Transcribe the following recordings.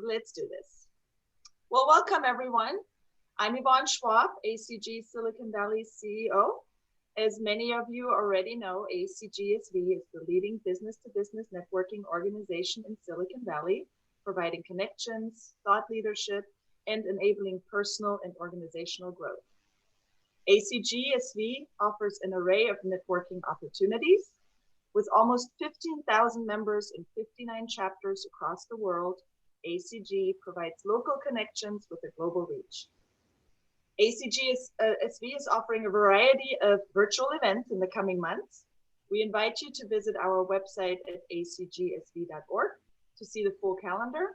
Let's do this. Well, welcome everyone. I'm Yvonne Schwab, ACG Silicon Valley CEO. As many of you already know, ACGSV is the leading business-to-business networking organization in Silicon Valley, providing connections, thought leadership, and enabling personal and organizational growth. ACGSV offers an array of networking opportunities. With almost 15,000 members in 59 chapters across the world, ACG provides local connections with a global reach. ACGSV is offering a variety of virtual events in the coming months. We invite you to visit our website at acgsv.org to see the full calendar.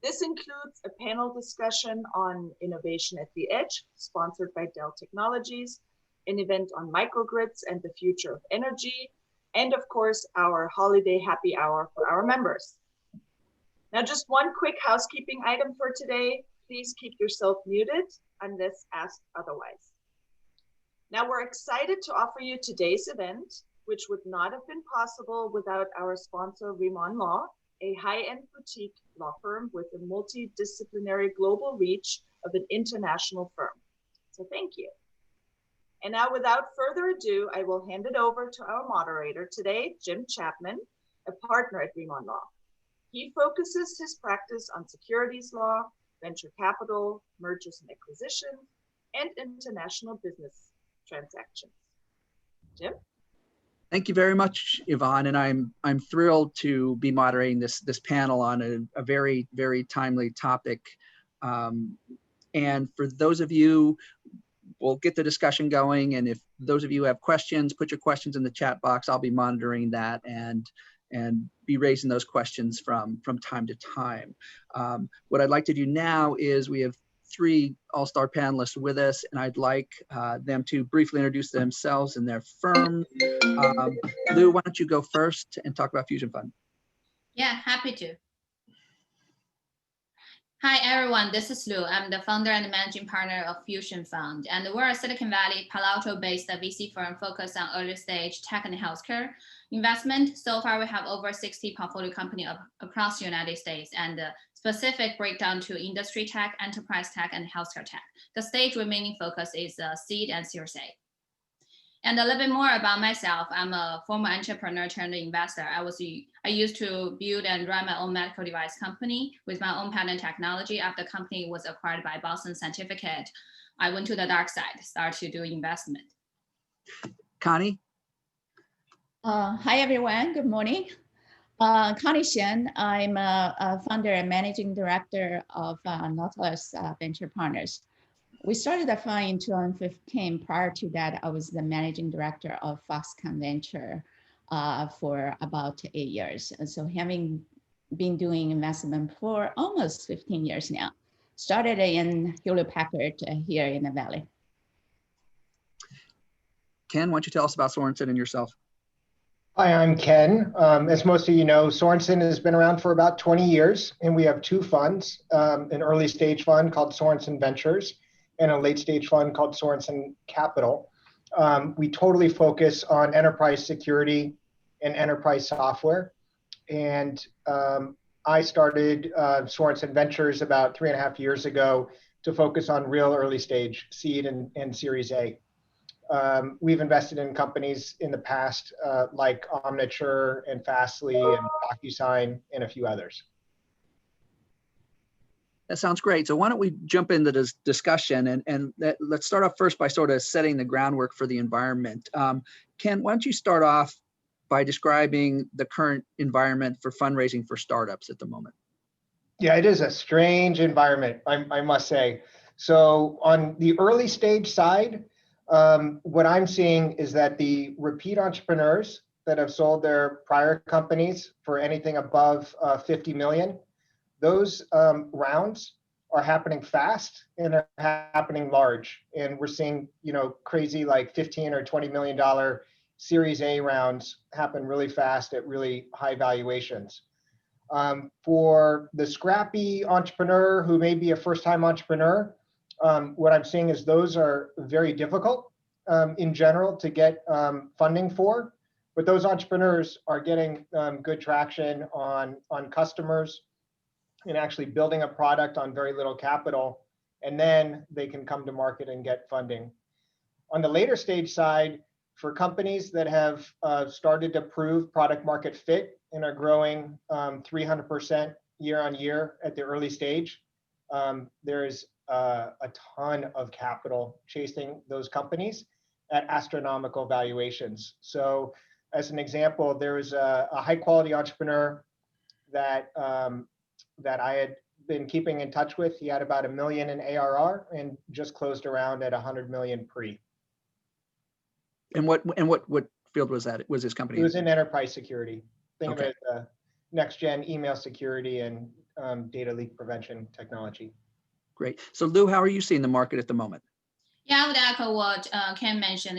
This includes a panel discussion on innovation at the edge, sponsored by Dell Technologies, an event on microgrids and the future of energy, and of course, our holiday happy hour for our members. Now, just one quick housekeeping item for today. Please keep yourself muted unless asked otherwise. Now, we're excited to offer you today's event, which would not have been possible without our sponsor, Riemann Law, a high-end boutique law firm with a multidisciplinary global reach of an international firm. So thank you. And now, without further ado, I will hand it over to our moderator today, Jim Chapman, a partner at Riemann Law. He focuses his practice on securities law, venture capital, mergers and acquisitions, and international business transactions. Jim? Thank you very much, Yvonne, and I'm thrilled to be moderating this panel on a very, very timely topic. And for those of you, we'll get the discussion going, and if those of you have questions, put your questions in the chat box. I'll be monitoring that and be raising those questions from time to time. What I'd like to do now is we have three all-star panelists with us, and I'd like them to briefly introduce themselves and their firm. Lou, why don't you go first and talk about Fusion Fund? Yeah, happy to. Hi, everyone. This is Lou. I'm the founder and managing partner of Fusion Fund, and we're a Silicon Valley, Palo Alto-based VC firm focused on early-stage tech and healthcare investment. So far, we have over 60 portfolio companies across the United States, and the specific breakdown to industry tech, enterprise tech, and healthcare tech. The stage remaining focus is seed and Series A. And a little bit more about myself. I'm a former entrepreneur turned investor. I used to build and run my own medical device company with my own patent technology. After the company was acquired by Boston Scientific, I went to the dark side, started to do investment. Connie? Hi, everyone. Good morning. Conniesheng. I'm a founder and managing director of Nautilus Venture Partners. We started the fund in 2015. Prior to that, I was the managing director of Foxconn Venture for about 8 years. And so having been doing investment for almost 15 years now, started in Hewlett-Packard here in the Valley. Ken, why don't you tell us about Sorensen and yourself? Hi, I'm Ken. As most of you know, Sorensen has been around for about 20 years, and we have two funds, an early stage fund called Sorensen Ventures and a late stage fund called Sorensen Capital. We totally focus on enterprise security and enterprise software. And I started Sorensen Ventures about 3.5 years ago to focus on real early stage seed and Series A. We've invested in companies in the past like Omniture and Fastly and DocuSign and a few others. That sounds great. So why don't we jump into this discussion and let's start off first by sort of setting the groundwork for the environment. Ken, why don't you start off by describing the current environment for fundraising for startups at the moment? Yeah, it is a strange environment, I must say. So on the early stage side, what I'm seeing is that the repeat entrepreneurs that have sold their prior companies for anything above 50 million, those rounds are happening fast and are happening large. And we're seeing, crazy like $15 or $20 million Series A rounds happen really fast at really high valuations. For the scrappy entrepreneur who may be a first-time entrepreneur, what I'm seeing is those are very difficult in general to get funding for, but those entrepreneurs are getting good traction on customers in actually building a product on very little capital, and then they can come to market and get funding. On the later stage side, for companies that have started to prove product market fit and are growing 300% year on year at the early stage, there's a ton of capital chasing those companies at astronomical valuations. So as an example, there was a high quality entrepreneur that that I had been keeping in touch with. He had about $1 million in ARR and just closed around at 100 million pre. And what field was that? Was his company? It was in enterprise security. Think Okay. of it as next gen email security and data leak prevention technology. Great. So Lou, how are you seeing the market at the moment? Yeah, I would echo what Ken mentioned.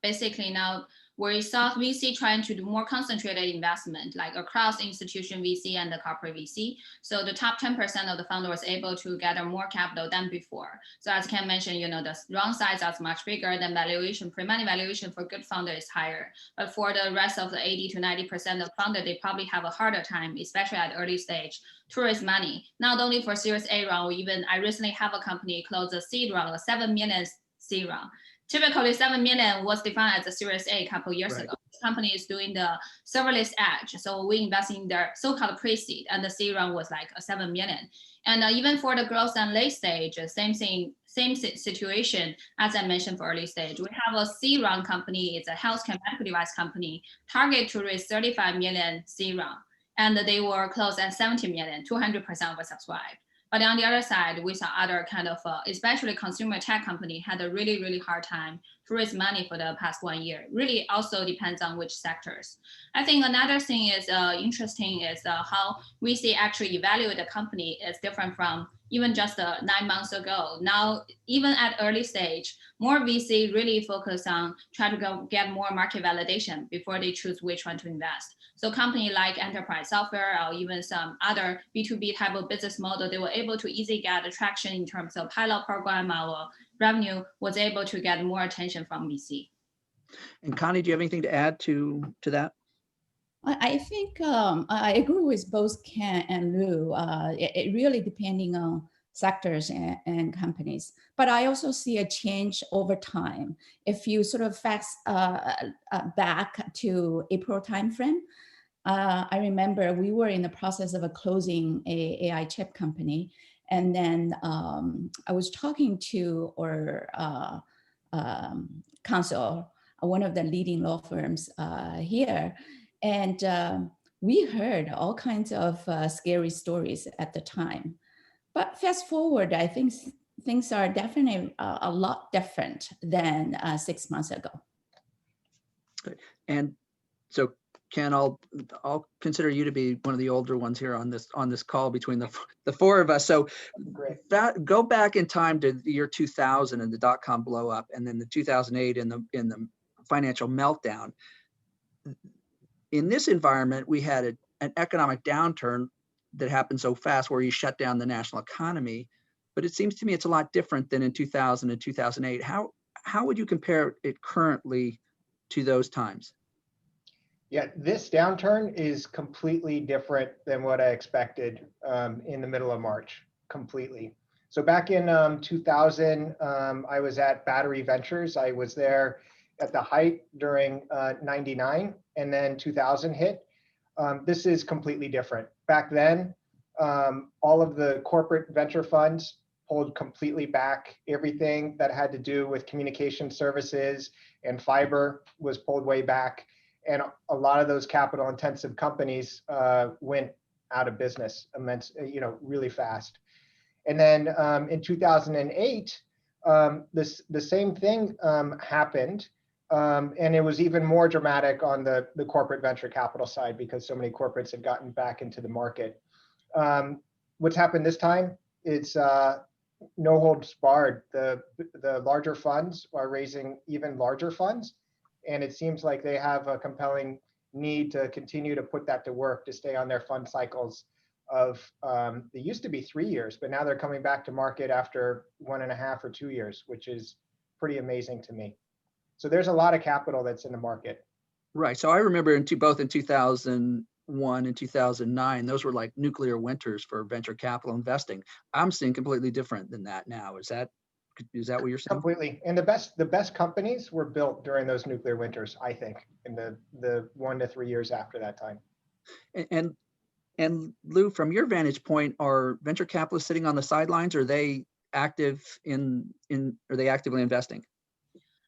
Basically now we saw VC trying to do more concentrated investment, like across institution VC and the corporate VC. So the top 10% of the fund was able to gather more capital than before. So as Ken mentioned, the round size is much bigger than valuation. Pre-money valuation for good founder is higher. But for the rest of the 80 to 90% of founder, they probably have a harder time, especially at early stage, to raise money. Not only for Series A round, I recently have a company close a seed round, a 7 million seed round. Typically, 7 million was defined as a Series A couple years ago. This company is doing the serverless edge. So we invest in their so-called pre-seed, and the seed round was like a 7 million. And even for the growth and late stage, same thing, same situation as I mentioned for early stage. We have a seed round company. It's a healthcare medical device company, target to raise 35 million seed round. And they were close at 70 million, 200% oversubscribed. But on the other side, we saw other kind of, especially consumer tech company had a really, really hard time to raise money for the past 1 year. Really also depends on which sectors. I think another thing is interesting is how we see actually evaluate a company is different from even just 9 months ago. Now, even at early stage, more VC really focus on trying to get more market validation before they choose which one to invest. So company like enterprise software or even some other B2B type of business model, they were able to easily get traction in terms of pilot program. Our revenue was able to get more attention from VC. And Connie, do you have anything to add to that? I think I agree with both Ken and Lou. It really depending on sectors and companies. But I also see a change over time. If you sort of fast back to April timeframe, I remember we were in the process of closing a AI chip company. And then I was talking to our counsel, one of the leading law firms here. And we heard all kinds of scary stories at the time. But fast forward, I think things are definitely a lot different than 6 months ago. Good. And so Ken, I'll consider you to be one of the older ones here on this call between the four of us. So go back in time to the year 2000 and the dot-com blow up, and then the 2008 in the financial meltdown. In this environment, we had an economic downturn that happened so fast where you shut down the national economy. But it seems to me it's a lot different than in 2000 and 2008. How would you compare it currently to those times? Yeah, this downturn is completely different than what I expected in the middle of March, completely. So back in 2000, I was at Battery Ventures. I was there at the height during 99, and then 2000 hit. This is completely different. Back then, all of the corporate venture funds pulled completely back. Everything that had to do with communication services and fiber was pulled way back. And a lot of those capital intensive companies went out of business really fast. And then in 2008, the same thing happened. And it was even more dramatic on the corporate venture capital side because so many corporates had gotten back into the market. What's happened this time? It's no holds barred. The larger funds are raising even larger funds. And it seems like they have a compelling need to continue to put that to work to stay on their fund cycles of, they used to be 3 years, but now they're coming back to market after 1.5 or 2 years, which is pretty amazing to me. So there's a lot of capital that's in the market. Right. So I remember both in 2000 2001 and 2009, those were like nuclear winters for venture capital investing. I'm seeing completely different than that now. Is that what you're saying? Completely. And the best companies were built during those nuclear winters, I think, in the 1 to 3 years after that time. And Lou, from your vantage point, are venture capitalists sitting on the sidelines? Or are they active are they actively investing?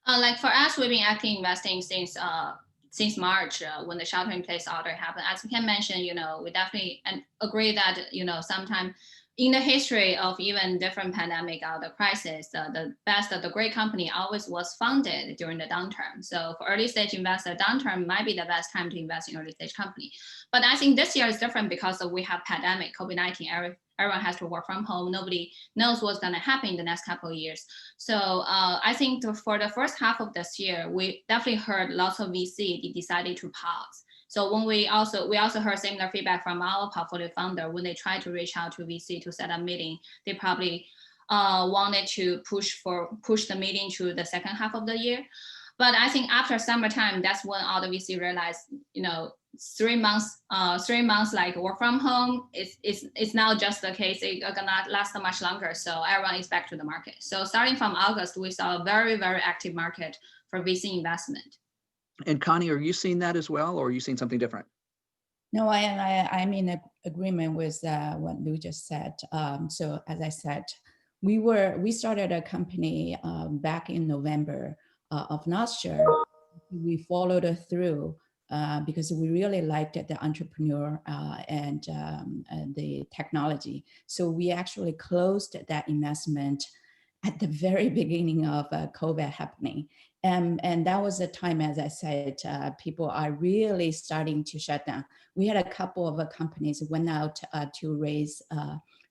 Like for us, we've been actively investing since March when the shelter-in-place order happened. As Ken mentioned, we definitely agree that sometime in the history of even different pandemic or the crisis, the great company always was founded during the downturn. So for early stage investor, downturn might be the best time to invest in early stage company. But I think this year is different because we have pandemic, COVID-19. Everyone has to work from home. Nobody knows what's going to happen in the next couple of years. So I think for the first half of this year, we definitely heard lots of VC decided to pause. So when we also heard similar feedback from our portfolio founder when they tried to reach out to VC to set up meeting, they probably wanted to push the meeting to the second half of the year. But I think after summertime, that's when all the VC realized, 3 months like work from home, it's now just the case. It's gonna last much longer. So everyone is back to the market. So starting from August, we saw a very, very active market for VC investment. And Connie, are you seeing that as well, or are you seeing something different? No, I'm in agreement with what Lou just said. So as I said, we started a company back in November of last year. We followed through because we really liked the entrepreneur and the technology. So we actually closed that investment at the very beginning of COVID happening. And that was the time, as I said, people are really starting to shut down. We had a couple of companies went out to raise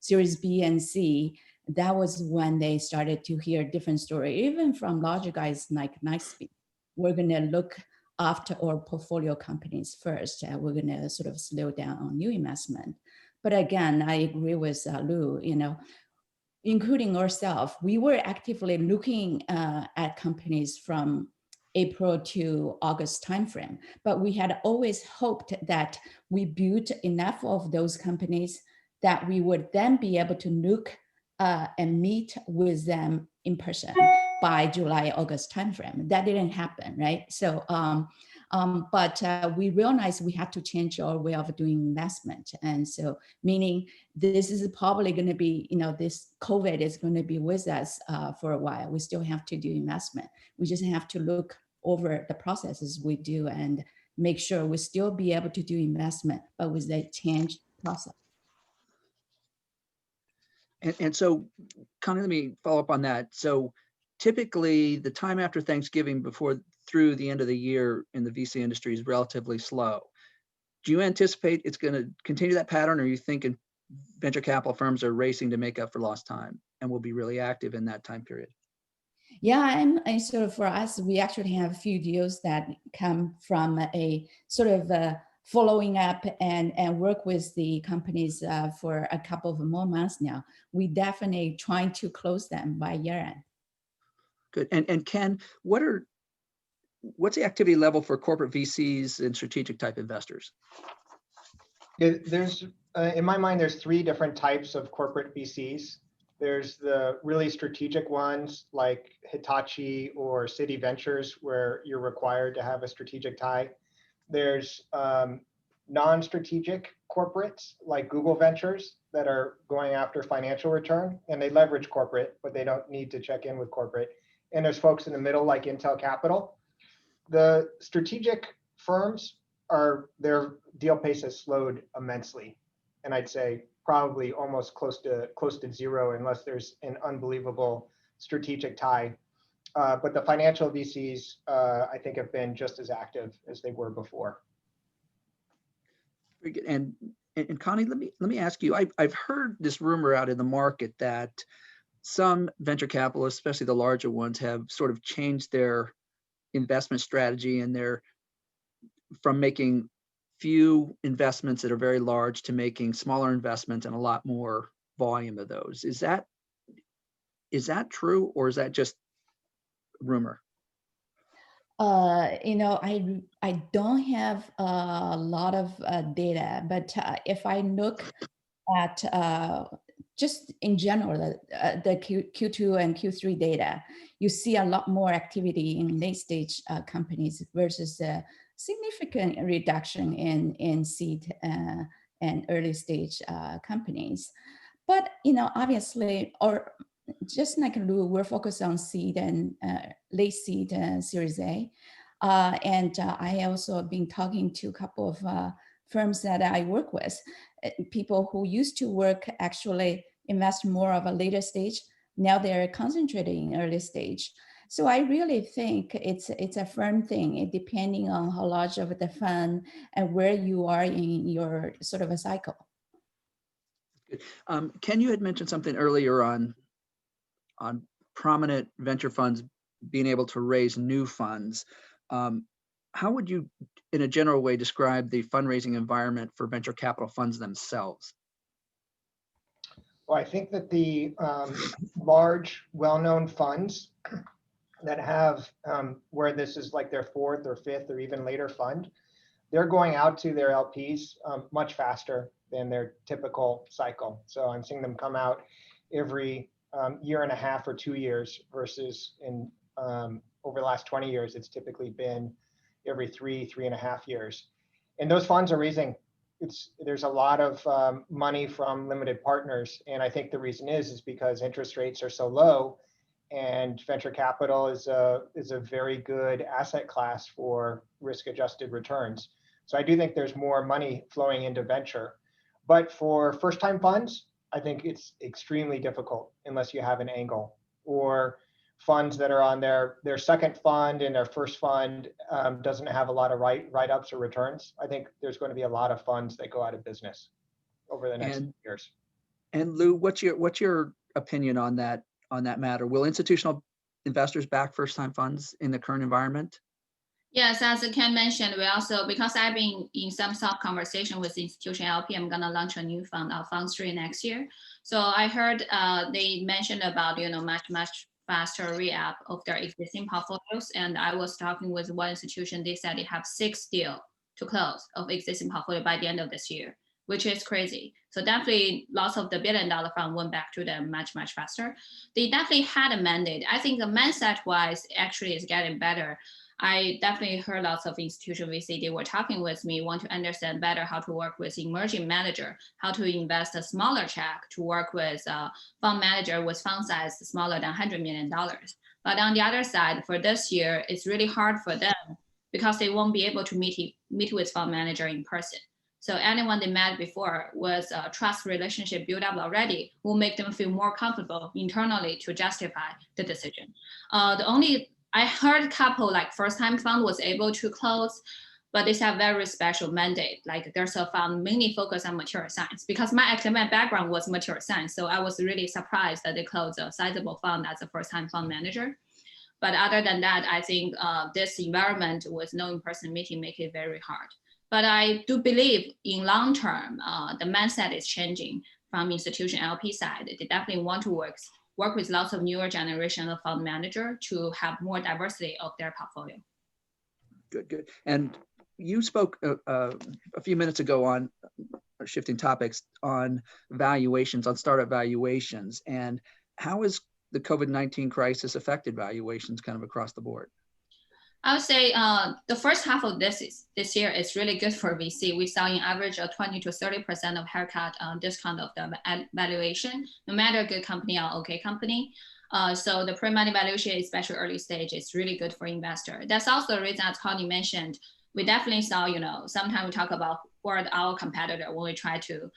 Series B and C. That was when they started to hear different story, even from larger guys like Knightspeed. We're going to look after our portfolio companies first. We're going to sort of slow down on new investment. But again, I agree with Lou, including ourselves, we were actively looking at companies from April to August timeframe, but we had always hoped that we built enough of those companies that we would then be able to look and meet with them in person by July, August timeframe. That didn't happen, right? So, but we realized we had to change our way of doing investment. And so meaning this is probably going to be, this COVID is going to be with us for a while. We still have to do investment. We just have to look over the processes we do and make sure we still be able to do investment, but with a changed process. And so, Connie, let me follow up on that. So typically the time after Thanksgiving through the end of the year in the VC industry is relatively slow. Do you anticipate it's going to continue that pattern, or are you thinking venture capital firms are racing to make up for lost time and will be really active in that time period? Yeah, and sort of for us, we actually have a few deals that come from a sort of following up and work with the companies for a couple of more months now. We definitely trying to close them by year end. Good. And Ken, what's the activity level for corporate VCs and strategic type investors? There's, in my mind, there's 3 different types of corporate VCs. There's the really strategic ones like Hitachi or Citi Ventures, where you're required to have a strategic tie. There's non-strategic corporates like Google Ventures that are going after financial return, and they leverage corporate, but they don't need to check in with corporate. And there's folks in the middle like Intel Capital. The strategic firms their deal pace has slowed immensely, and I'd say probably almost close to zero unless there's an unbelievable strategic tie. But the financial VCs, I think, have been just as active as they were before. Very good. And Connie, let me ask you. I've heard this rumor out in the market that some venture capitalists, especially the larger ones, have sort of changed their investment strategy, and they're from making few investments that are very large to making smaller investments and a lot more volume of those. Is that true, or is that just rumor? I don't have a lot of data, but if I look at just in general, the Q2 and Q3 data, you see a lot more activity in late stage companies versus a significant reduction in seed and early stage companies. But, obviously, or just like Lou, we're focused on seed and late seed and Series A. And I also have been talking to a couple of firms that I work with, people who used to work actually invest more of a later stage. Now they're concentrating in early stage. So I really think it's a firm thing, depending on how large of the fund and where you are in your sort of a cycle. Ken, you had mentioned something earlier on prominent venture funds being able to raise new funds. How would you, in a general way, describe the fundraising environment for venture capital funds themselves? Well, I think that the large, well-known funds that have, where this is like their fourth or fifth or even later fund, they're going out to their LPs much faster than their typical cycle. So I'm seeing them come out every year and a half or 2 years versus in over the last 20 years, it's typically been every 3.5 years. And those funds are raising, there's a lot of money from limited partners. And I think the reason is because interest rates are so low and venture capital is a very good asset class for risk-adjusted returns. So I do think there's more money flowing into venture. But for first-time funds, I think it's extremely difficult unless you have an angle, or funds that are on their second fund and their first fund doesn't have a lot of write-ups or returns. I think there's going to be a lot of funds that go out of business over the next years. And Lou, what's your opinion on that matter? Will institutional investors back first-time funds in the current environment? Yes, as Ken mentioned, we also, because I've been in some soft conversation with institutional LP, I'm going to launch a new fund, Fund 3 next year. So I heard they mentioned about, much faster re-up of their existing portfolios. And I was talking with one institution, they said they have 6 deals to close of existing portfolio by the end of this year, which is crazy. So definitely lots of the billion-dollar fund went back to them much faster. They definitely had a mandate. I think the mindset-wise actually is getting better. I definitely heard lots of institutional VC, they were talking with me, want to understand better how to work with emerging manager, how to invest a smaller check to work with a fund manager with fund size smaller than $100 million. But on the other side, for this year, it's really hard for them because they won't be able to meet with fund manager in person. So anyone they met before was a trust relationship built up already will make them feel more comfortable internally to justify the decision. I heard a couple like first-time fund was able to close, but they have very special mandate. Like there's a fund mainly focused on material science because my academic background was material science. So I was really surprised that they closed a sizable fund as a first-time fund manager. But other than that, I think this environment with no in-person meeting make it very hard. But I do believe in long term, the mindset is changing from institution LP side. They definitely want to work with lots of newer generation of fund manager to have more diversity of their portfolio. Good. And you spoke a few minutes ago on shifting topics on valuations, on startup valuations, and how has the COVID-19 crisis affected valuations kind of across the board? I would say the first half of this year is really good for VC. We saw in average a 20 to 30% of haircut discount of the valuation, no matter good company or okay company. So the pre-money valuation, especially early stage, is really good for investor. That's also the reason, as Connie mentioned, we definitely saw, sometimes we talk about who are our competitor when we try to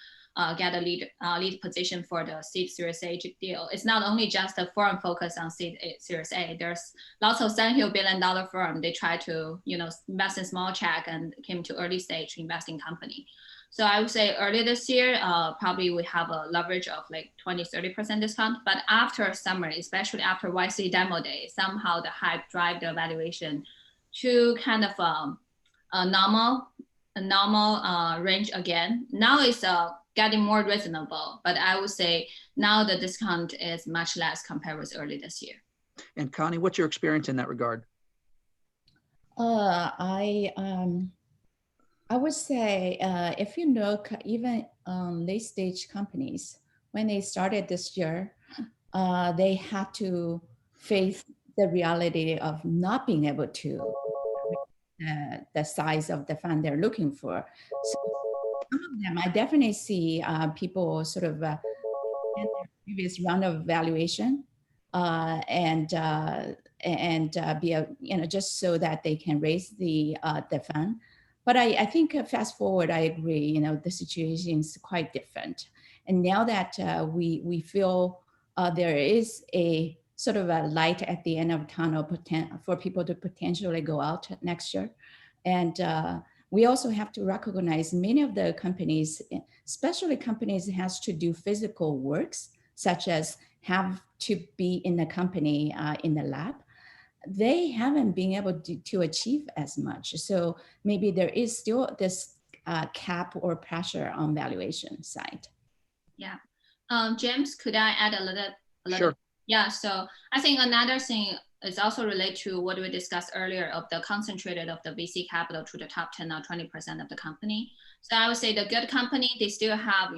get a lead position for the seed Series A deal. It's not only just a firm focus on seed Series A. There's lots of $7 billion firm. They try to invest in small check and came to early stage investing company. So I would say early this year, probably we have a leverage of like 20-30% discount. But after summer, especially after YC demo day, somehow the hype drive the valuation to kind of a normal range again. Now it's getting more reasonable, but I would say now the discount is much less compared with early this year. And Connie, what's your experience in that regard? I would say if you look even late stage companies, when they started this year, they had to face the reality of not being able to the size of the fund they're looking for. So some of them, I definitely see people sort of in their previous round of valuation and be a, just so that they can raise the fund. But I think fast forward, I agree, the situation is quite different. And now that we feel there is a sort of a light at the end of tunnel for people to potentially go out next year. And we also have to recognize many of the companies, especially companies that has to do physical works, such as have to be in the company in the lab. They haven't been able to achieve as much. So maybe there is still this cap or pressure on valuation side. Yeah. James, could I add a little? Sure. Yeah, so I think another thing is also related to what we discussed earlier of the concentrated of the VC capital to the top 10 or 20% of the company. So I would say the good company, they still have,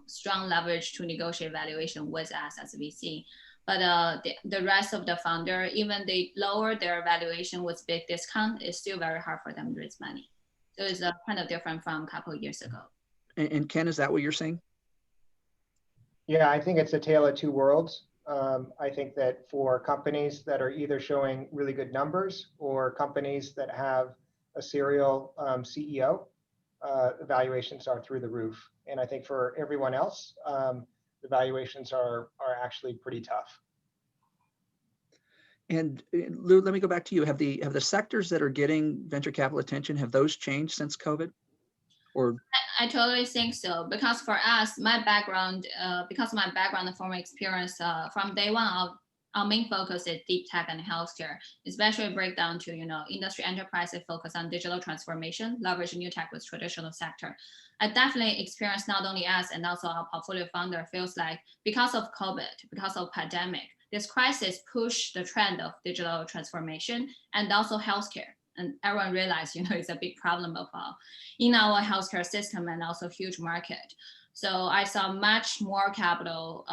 strong leverage to negotiate valuation with us as a VC. But the rest of the founder, even they lower their valuation with big discount, it's still very hard for them to raise money. So it's kind of different from a couple of years ago. And Ken, is that what you're saying? Yeah, I think it's a tale of two worlds. I think that for companies that are either showing really good numbers or companies that have a serial CEO, valuations are through the roof. And I think for everyone else, the valuations are actually pretty tough. And Lou, let me go back to you. Have the sectors that are getting venture capital attention, have those changed since COVID? Or I totally think so, because for us, my background, and former experience from day one, our main focus is deep tech and healthcare, especially break down to industry enterprises focus on digital transformation, leverage new tech with traditional sector. I definitely experienced not only us and also our portfolio founder feels like because of COVID, because of pandemic, this crisis pushed the trend of digital transformation and also healthcare. And everyone realized, it's a big problem in our healthcare system and also huge market. So I saw much more capital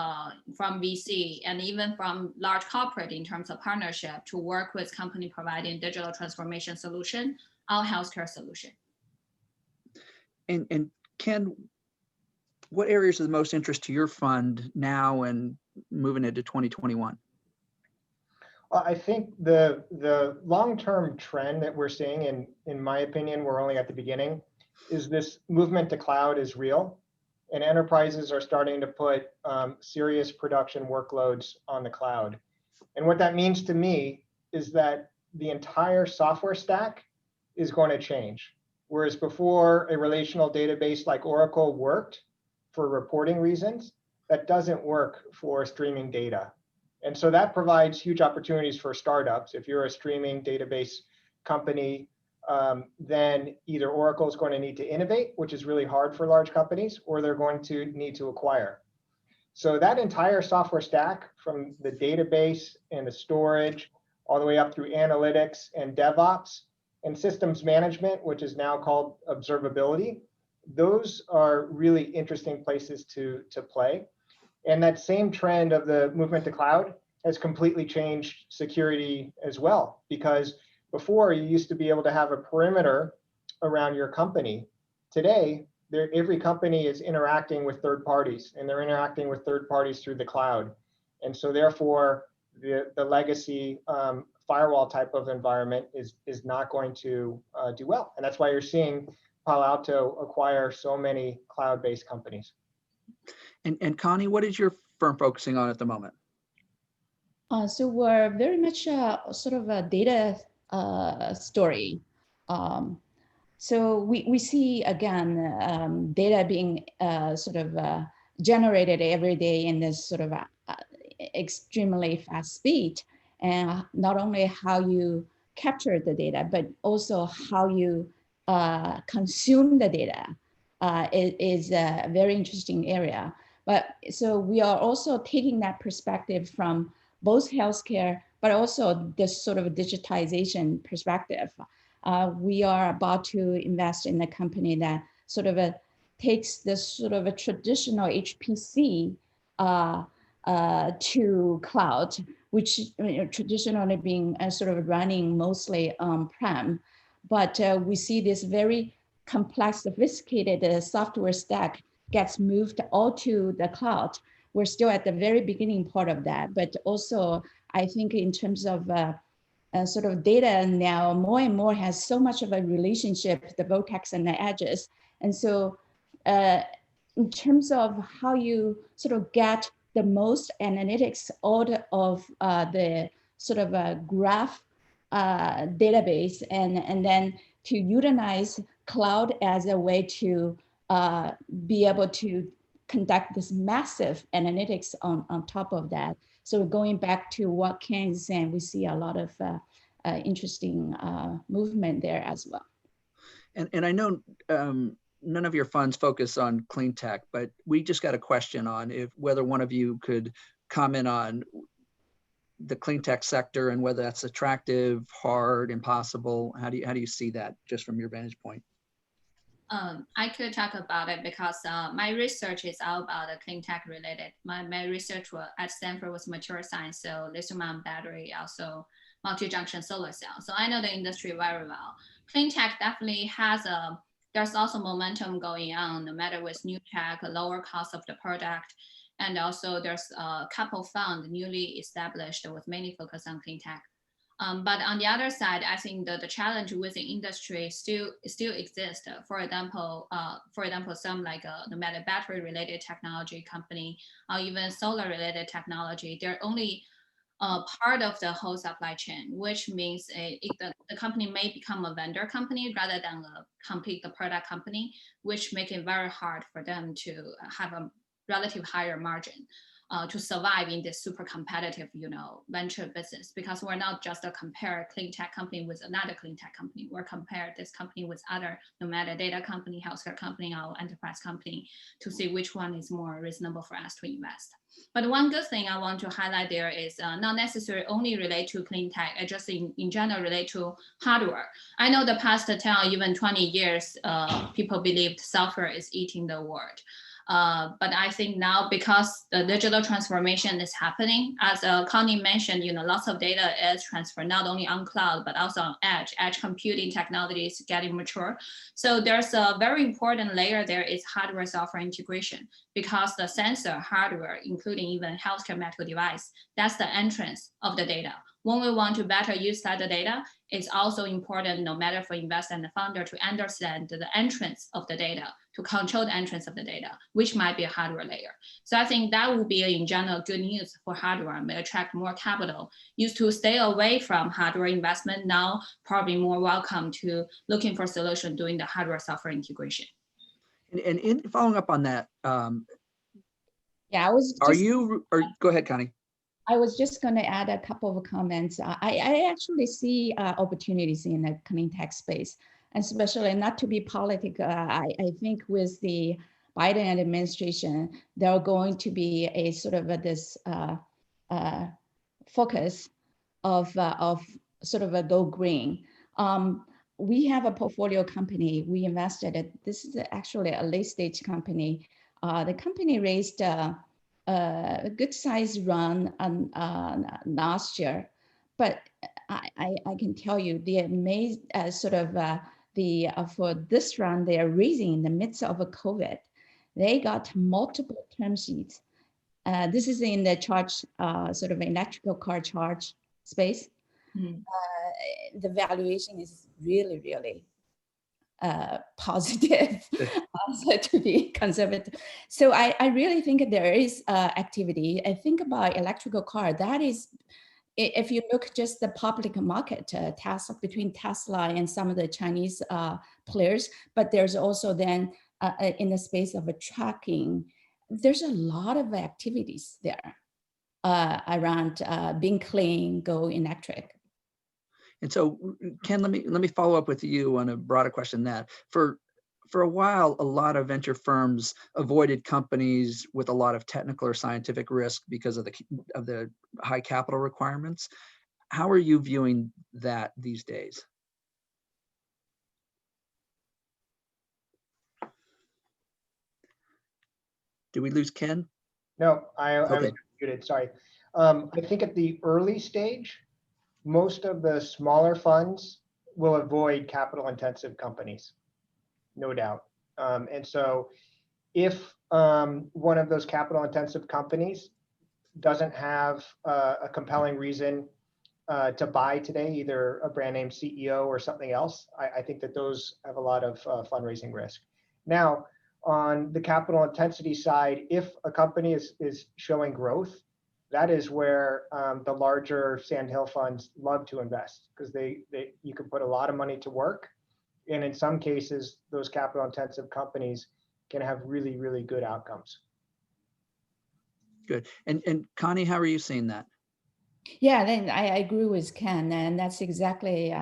from VC and even from large corporate in terms of partnership to work with company providing digital transformation solution, our healthcare solution. And Ken, what areas are the most interest to your fund now and moving into 2021? I think the long-term trend that we're seeing, in my opinion, we're only at the beginning, is this movement to cloud is real, and enterprises are starting to put serious production workloads on the cloud. And what that means to me is that the entire software stack is going to change. Whereas before, a relational database like Oracle worked for reporting reasons, that doesn't work for streaming data. And so that provides huge opportunities for startups. If you're a streaming database company, then either Oracle is going to need to innovate, which is really hard for large companies, or they're going to need to acquire. So that entire software stack, from the database and the storage, all the way up through analytics and DevOps and systems management, which is now called observability, those are really interesting places to play. And that same trend of the movement to cloud has completely changed security as well, because before you used to be able to have a perimeter around your company. Today, every company is interacting with third parties, and they're interacting with third parties through the cloud. And so therefore, the legacy firewall type of environment is not going to do well. And that's why you're seeing Palo Alto acquire so many cloud-based companies. And Connie, what is your firm focusing on at the moment? So we're very much sort of a data story. So we see, again, data being sort of generated every day in this sort of extremely fast speed. And not only how you capture the data, but also how you consume the data is a very interesting area. But so we are also taking that perspective from both healthcare, but also this sort of digitization perspective. we are about to invest in a company that sort of takes this sort of a traditional HPC to cloud, which traditionally being sort of running mostly on-prem. But we see this very complex, sophisticated software stack gets moved all to the cloud. We're still at the very beginning part of that, but also I think in terms of sort of data now, more and more has so much of a relationship, the vertex and the edges. And so in terms of how you sort of get the most analytics out of the sort of a graph database and then to utilize cloud as a way to be able to conduct this massive analytics on top of that. So going back to what Ken is saying, we see a lot of interesting movement there as well. And I know none of your funds focus on clean tech, but we just got a question on whether one of you could comment on the clean tech sector and whether that's attractive, hard, impossible. How do you see that just from your vantage point? I could talk about it because my research is all about clean tech related. My research at Stanford was material science, so lithium-ion battery, also multi-junction solar cell. So I know the industry very well. Clean tech definitely has there's also momentum going on, no matter with new tech, lower cost of the product, and also there's a couple funds newly established with mainly focus on clean tech. But on the other side, I think that the challenge with the industry still exists. For example, some like no matter battery related technology company or even solar related technology, they're only part of the whole supply chain, which means the company may become a vendor company rather than a complete the product company, which make it very hard for them to have a relative higher margin. To survive in this super competitive, venture business, because we're not just compare clean tech company with another clean tech company. We're compare this company with other, no matter data company, healthcare company, or enterprise company, to see which one is more reasonable for us to invest. But one good thing I want to highlight there is not necessarily only relate to clean tech, just in general relate to hardware. I know the past 10 or even 20 years, people believed software is eating the world. But I think now, because the digital transformation is happening, as Connie mentioned, lots of data is transferred not only on cloud, but also on edge computing technology is getting mature. So there's a very important layer there is hardware software integration, because the sensor hardware, including even healthcare medical device, that's the entrance of the data. When we want to better use that data, it's also important, no matter for investor and the founder, to understand the entrance of the data, to control the entrance of the data, which might be a hardware layer. So I think that will be, in general, good news for hardware, may attract more capital. Used to stay away from hardware investment, now probably more welcome to looking for solution doing the hardware software integration. And in following up on that, yeah, I was just, go ahead, Connie. I was just going to add a couple of comments. I actually see opportunities in the clean tech space, especially not to be political. I think with the Biden administration, there are going to be a sort of this focus of sort of a go green. We have a portfolio company. We invested in, this is actually a late stage company. The company raised a good size run last year, but I can tell you the amazing for this round they are raising in the midst of a COVID. They got multiple term sheets. This is in the charge, sort of electrical car charge space. Mm-hmm. The valuation is really, really positive, also to be conservative. So I really think there is activity. I think about electrical car, that is, if you look just the public market, between Tesla and some of the Chinese players, but there's also then in the space of trucking, there's a lot of activities there around being clean, go electric. And so, Ken, let me follow up with you on a broader question. That for a while, a lot of venture firms avoided companies with a lot of technical or scientific risk because of the high capital requirements. How are you viewing that these days? Did we lose Ken? No, I was Okay. muted, sorry. I think at the early stage, most of the smaller funds will avoid capital intensive companies, no doubt. And so if one of those capital intensive companies doesn't have a compelling reason to buy today, either a brand name CEO or something else, I think that those have a lot of fundraising risk. Now, on the capital intensity side, if a company is showing growth, that is where the larger sandhill funds love to invest, because you can put a lot of money to work. And in some cases, those capital intensive companies can have really, really good outcomes. Good. And Connie, how are you seeing that? Yeah, then I agree with Ken, and that's exactly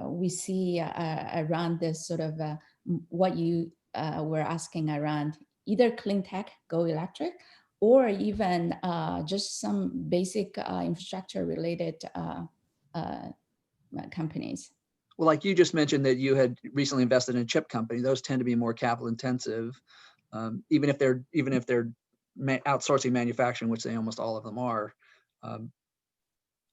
we see around this sort of what you were asking around either clean tech, go electric, or even just some basic infrastructure related companies. Well, like you just mentioned that you had recently invested in a chip company. Those tend to be more capital intensive, even if they're outsourcing manufacturing, which they almost all of them are.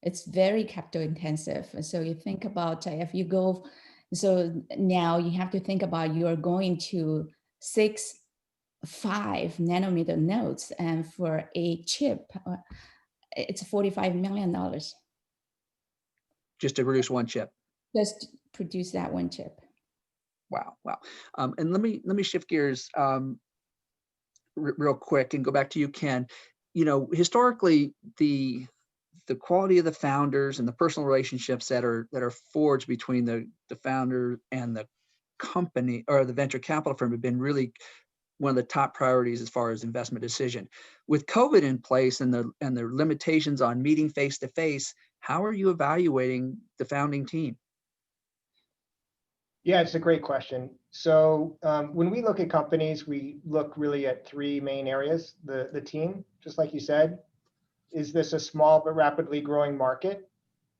It's very capital intensive. So you think about if you go, so now you have to think about you're going to 5 nanometer nodes, and for a chip, it's $45 million. Just to produce one chip. Just produce that one chip. Wow. And let me shift gears real quick and go back to you, Ken. You know, historically, the quality of the founders and the personal relationships that are forged between the founder and the company or the venture capital firm have been really one of the top priorities as far as investment decision. With COVID in place and the limitations on meeting face to face, how are you evaluating the founding team? Yeah, it's a great question. So when we look at companies, we look really at 3 main areas. The team, just like you said, is this a small but rapidly growing market?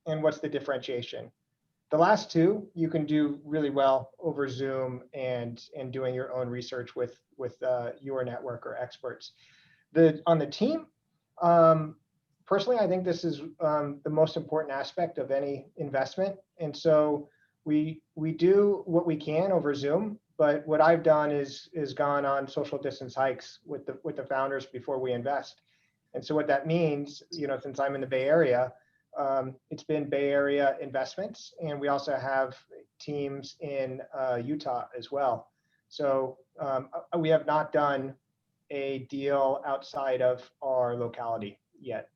And what's the differentiation? The last 2, you can do really well over Zoom and doing your own research with your network or experts. On the team, personally, I think this is the most important aspect of any investment. And so we do what we can over Zoom, but what I've done is gone on social distance hikes with the founders before we invest. And so what that means, you know, since I'm in the Bay Area, it's been Bay Area investments, and we also have teams in Utah as well. So we have not done a deal outside of our locality yet.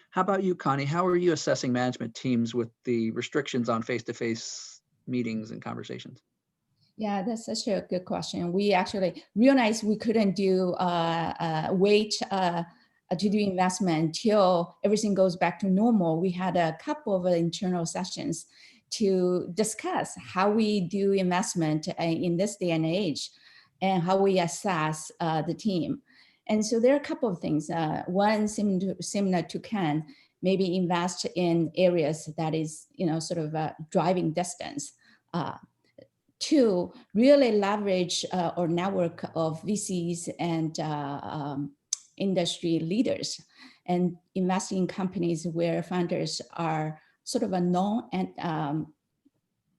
How about you, Connie? How are you assessing management teams with the restrictions on face-to-face meetings and conversations? Yeah, that's such a good question. We actually realized we couldn't do wait to do investment until everything goes back to normal. We had a couple of internal sessions to discuss how we do investment in this day and age and how we assess the team. And so there are a couple of things. One, similar to Ken, maybe invest in areas that is, you know, sort of driving distance. 2, really leverage our network of VCs and industry leaders, and invest in companies where founders are sort of a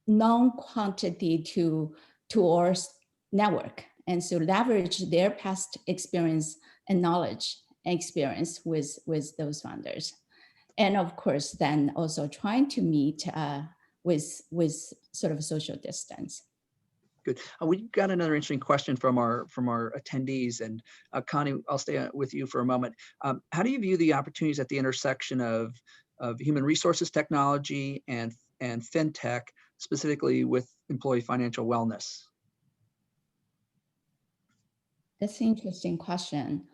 known quantity to our network. And so leverage their past experience and knowledge and experience with those founders. And of course, then also trying to meet with sort of social distance. Good. We got another interesting question from our attendees, and Connie, I'll stay with you for a moment. How do you view the opportunities at the intersection of human resources technology and fintech, specifically with employee financial wellness? That's an interesting question.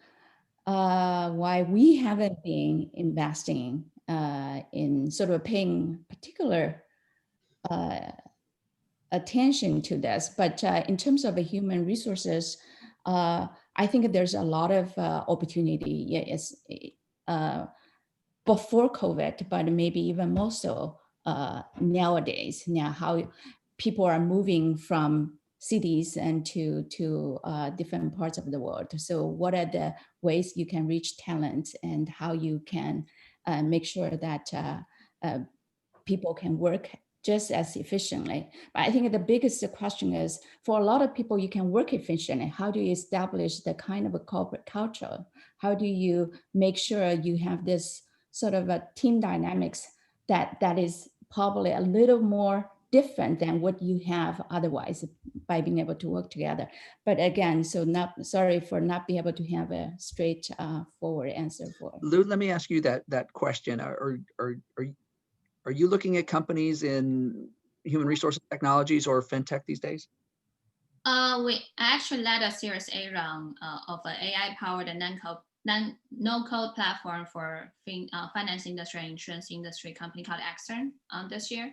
Why we haven't been investing in sort of paying particular attention to this, but in terms of human resources, I think there's a lot of opportunity. Yes, before COVID, but maybe even more so nowadays. Now, how people are moving from cities and to different parts of the world. So what are the ways you can reach talent and how you can make sure that people can work just as efficiently. But I think the biggest question is, for a lot of people, you can work efficiently. How do you establish the kind of a corporate culture? How do you make sure you have this sort of a team dynamics that is probably a little more different than what you have otherwise by being able to work together? But again, so sorry for not being able to have a straight forward answer for. Lou, let me ask you that question. Are you looking at companies in human resources technologies or fintech these days? We actually led a Series A round of an AI-powered and no-code platform for finance industry and insurance industry company called Extern this year.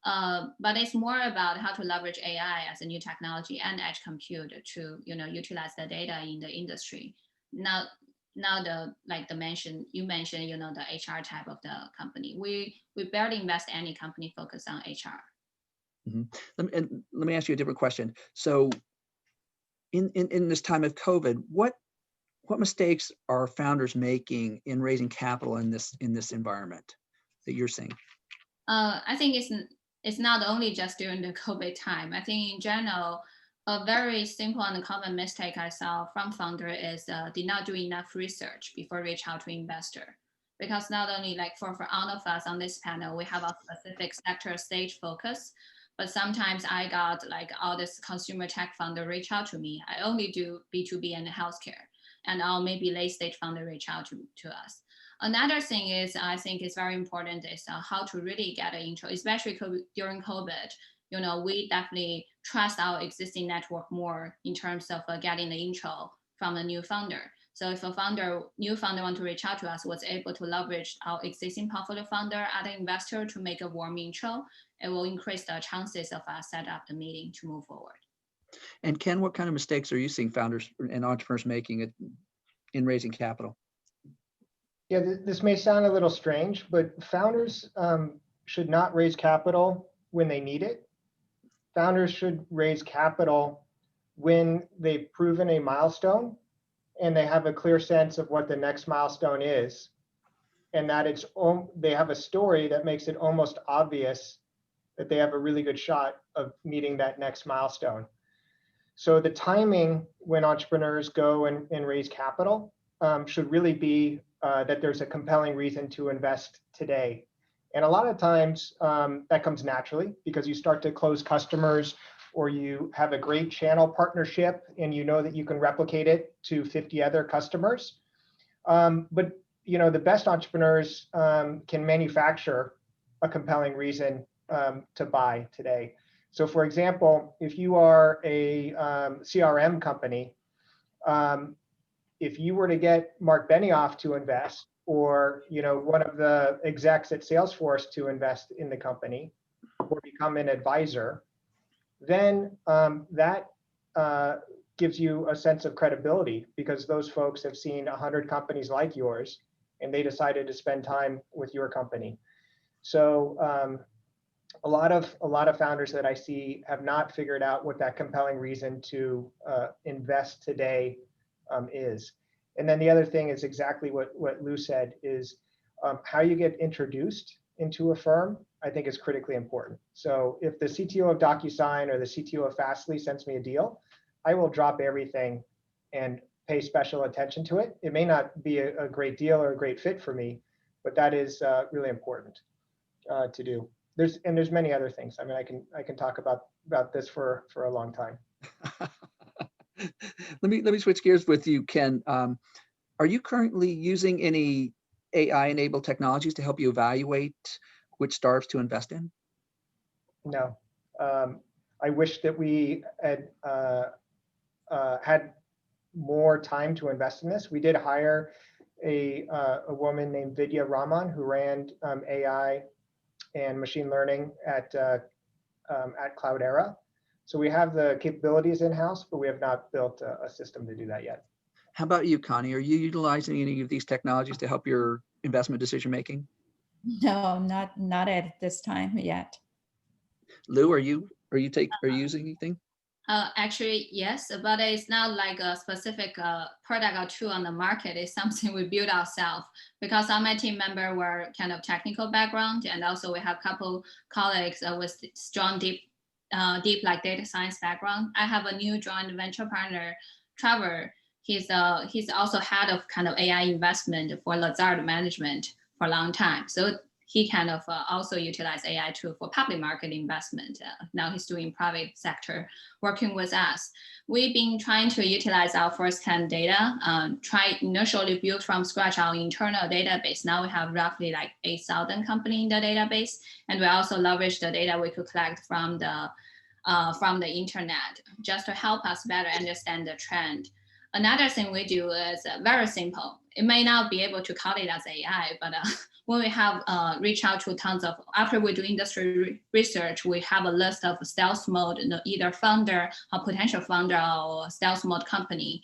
But it's more about how to leverage AI as a new technology and edge compute to utilize the data in the industry. Now you mentioned, the HR type of the company. We barely invest any company focused on HR. Mm-hmm. Let me ask you a different question. So in this time of COVID, what mistakes are founders making in raising capital in this environment that you're seeing? I think it's not only just during the COVID time. I think in general, a very simple and common mistake I saw from founder is did not do enough research before reach out to investor. Because not only for all of us on this panel, we have a specific sector stage focus, but sometimes I got all this consumer tech founder reach out to me. I only do B2B and healthcare, and all maybe late stage founder reach out to us. Another thing is, I think it's very important is how to really get an intro, especially during COVID. We definitely trust our existing network more in terms of getting the intro from a new founder. So if a new founder want to reach out to us, was able to leverage our existing portfolio founder, other investor to make a warm intro, it will increase the chances of us set up the meeting to move forward. And Ken, what kind of mistakes are you seeing founders and entrepreneurs making in raising capital? Yeah, this may sound a little strange, but founders should not raise capital when they need it. Founders should raise capital when they've proven a milestone and they have a clear sense of what the next milestone is, and that they have a story that makes it almost obvious that they have a really good shot of meeting that next milestone. So the timing when entrepreneurs go and raise capital should really be that there's a compelling reason to invest today. And a lot of times that comes naturally because you start to close customers, or you have a great channel partnership and you know that you can replicate it to 50 other customers. But the best entrepreneurs can manufacture a compelling reason to buy today. So for example, if you are a CRM company, if you were to get Mark Benioff to invest, or one of the execs at Salesforce to invest in the company or become an advisor, then that gives you a sense of credibility because those folks have seen 100 companies like yours and they decided to spend time with your company. So a lot of founders that I see have not figured out what that compelling reason to invest today is. And then the other thing is exactly what Lou said is how you get introduced into a firm, I think is critically important. So if the CTO of DocuSign or the CTO of Fastly sends me a deal, I will drop everything and pay special attention to it. It may not be a great deal or a great fit for me, but that is really important to do. There's many other things. I mean, I can talk about this for a long time. Let me switch gears with you, Ken. Are you currently using any AI-enabled technologies to help you evaluate which startups to invest in? No. I wish that we had had more time to invest in this. We did hire a woman named Vidya Raman who ran AI and machine learning at Cloudera. So we have the capabilities in-house, but we have not built a system to do that yet. How about you, Connie? Are you utilizing any of these technologies to help your investment decision making? No, not at this time yet. Lou, are you using anything? Actually, yes, but it's not like a specific product or tool on the market. It's something we build ourselves because all my team members were kind of technical background, and also we have a couple colleagues with strong, deep like data science background. I have a new joint venture partner, Trevor. He's also head of kind of AI investment for Lazard Management for a long time. So he kind of also utilize AI tool for public market investment. Now he's doing private sector, working with us. We've been trying to utilize our first-hand data, try initially build from scratch our internal database. Now we have roughly like 8,000 companies in the database, and we also leverage the data we could collect from the internet just to help us better understand the trend. Another thing we do is very simple. It may not be able to call it as AI, but when we have reach out to tons of, after we do industry research, we have a list of stealth mode, either founder or potential founder or stealth mode company.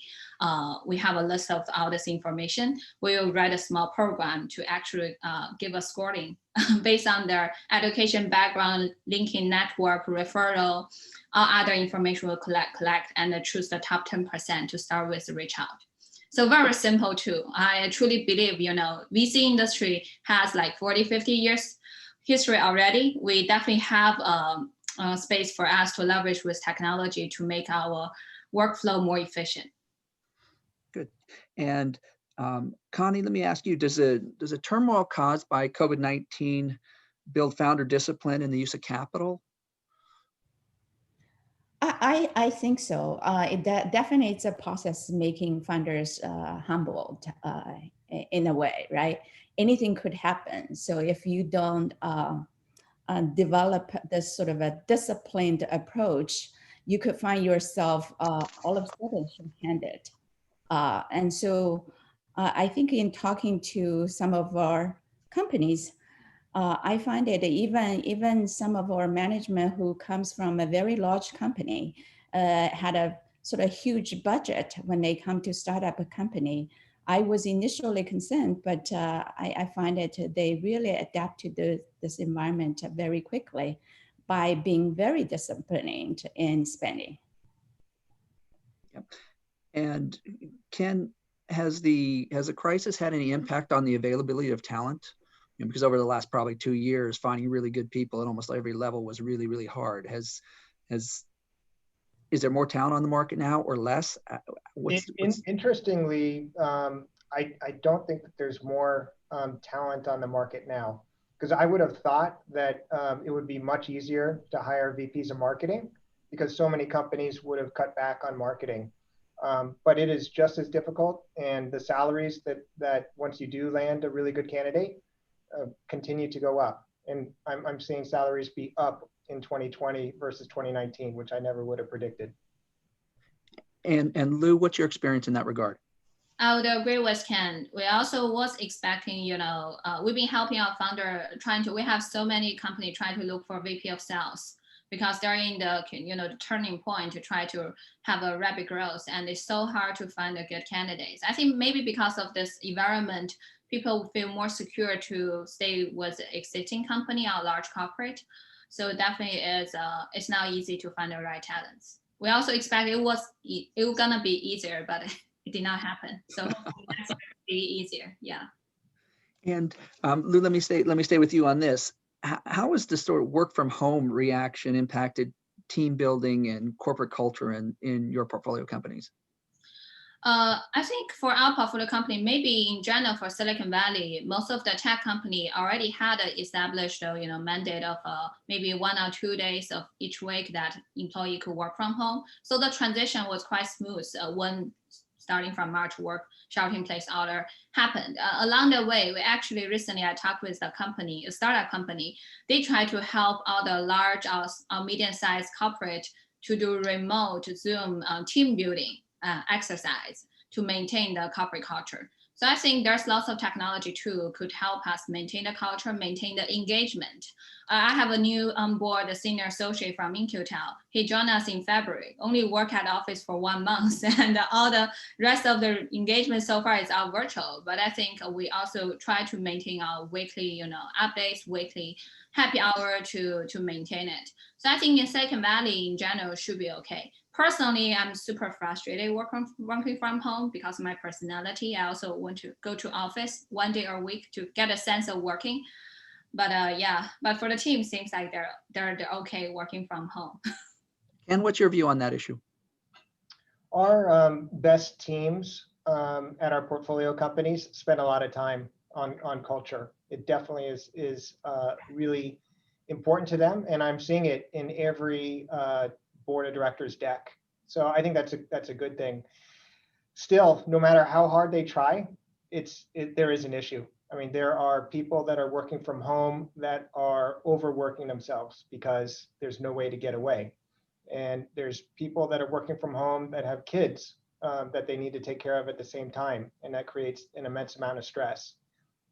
We have a list of all this information. We will write a small program to actually give a scoring based on their education background, linking network, referral, all other information we'll collect and choose the top 10% to start with reach out. So very simple too. I truly believe, VC industry has like 40, 50 years history already. We definitely have a space for us to leverage with technology to make our workflow more efficient. Good. And Connie, let me ask you, does a turmoil caused by COVID-19 build founder discipline in the use of capital? I think so. It definitely it's a process making founders humbled in a way, right? Anything could happen. So if you don't develop this sort of a disciplined approach, you could find yourself all of a sudden short-handed. And so I think in talking to some of our companies, I find it even some of our management who comes from a very large company had a sort of huge budget when they come to start up a company. I was initially concerned, but I find that they really adapt to this environment very quickly by being very disciplined in spending. Yep. And has the crisis had any impact on the availability of talent? Because over the last probably 2 years, finding really good people at almost every level was really, really hard. Is there more talent on the market now or less? Interestingly, I don't think that there's more talent on the market now, because I would have thought that it would be much easier to hire VPs of marketing because so many companies would have cut back on marketing. But it is just as difficult, and the salaries that once you do land a really good candidate continue to go up. And I'm seeing salaries be up in 2020 versus 2019, which I never would have predicted. And Lou, what's your experience in that regard? I would agree with Ken. We also was expecting, we've been helping our founder we have so many companies trying to look for VP of sales because they're in the, the turning point to try to have a rapid growth. And it's so hard to find a good candidates. I think maybe because of this environment, people feel more secure to stay with existing company or large corporate. So definitely it's now easy to find the right talents. We also expect it was gonna be easier, but it did not happen. So it's be easier, yeah. And Lou, let me stay with you on this. How has the sort of work from home reaction impacted team building and corporate culture in your portfolio companies? I think for our portfolio company, maybe in general for Silicon Valley, most of the tech company already had an established, mandate of maybe 1 or 2 days of each week that employee could work from home. So the transition was quite smooth when starting from March work shelter in place order happened. Along the way, we actually recently I talked with a company, a startup company. They try to help all the large or medium-sized corporate to do remote Zoom team building exercise to maintain the corporate culture. So I think there's lots of technology too could help us maintain the culture, maintain the engagement. I have a new on board, a senior associate from InQtel. He joined us in February, only work at office for 1 month, and all the rest of the engagement so far is all virtual. But I think we also try to maintain our weekly, updates, weekly happy hour to maintain it. So I think in Silicon Valley in general should be okay. Personally, I'm super frustrated working from home because of my personality. I also want to go to office 1 day a week to get a sense of working. But yeah, but for the team, seems like they're okay working from home. Ken, what's your view on that issue? Our best teams at our portfolio companies spend a lot of time on culture. It definitely is really important to them, and I'm seeing it in every board of directors deck. So I think that's a good thing. Still, no matter how hard they try, there is an issue. I mean, there are people that are working from home that are overworking themselves because there's no way to get away. And there's people that are working from home that have kids that they need to take care of at the same time. And that creates an immense amount of stress.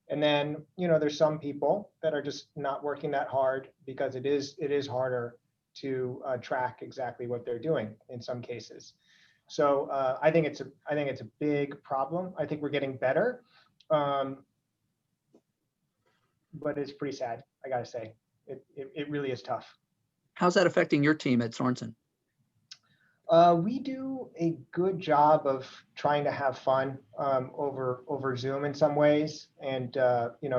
And then, there's some people that are just not working that hard because it is harder to track exactly what they're doing in some cases. So I think it's a big problem. I think we're getting better. But it's pretty sad, I gotta say. It really is tough. How's that affecting your team at Sorensen? We do a good job of trying to have fun over Zoom in some ways, and